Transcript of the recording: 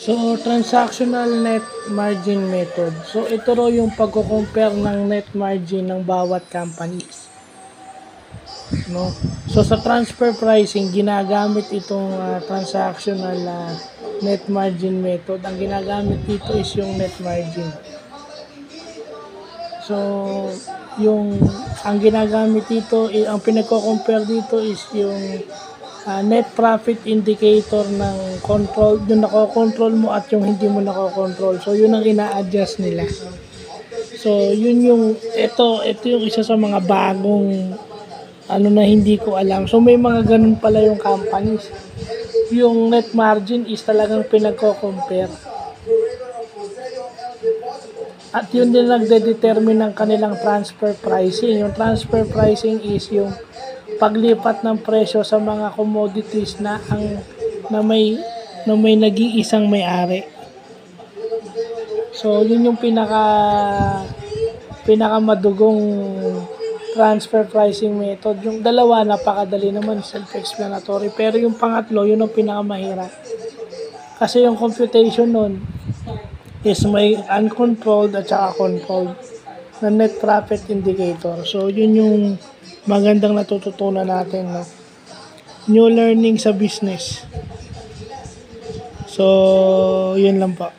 So, transactional net margin method. So, ito ro yung pagko-compare ng net margin ng bawat companies. No? So, sa transfer pricing, ginagamit itong transactional net margin method. Ang ginagamit dito is yung net margin. So, ang ginagamit dito, ang pinagko-compare dito is yung net profit indicator ng control, yung nako-control mo at yung hindi mo nako-control. So, yun ang ina-adjust nila. So, yun yung, ito yung isa sa mga bagong na hindi ko alam. So, may mga ganun pala yung companies. Yung net margin is talagang pinagko-compare. At yun din nagde-determine ng kanilang transfer pricing. Yung transfer pricing is yung paglipat ng presyo sa mga commodities na may nag-iisang may-ari. So, yun yung pinakamadugong transfer pricing method. Yung dalawa, napakadali naman, self-explanatory. Pero yung pangatlo, yun ang pinakamahirap. Kasi yung computation nun is may uncontrolled at saka controlled na net profit indicator. So, yun yung magandang natututunan natin. No? New learning sa business. So, yun lang po.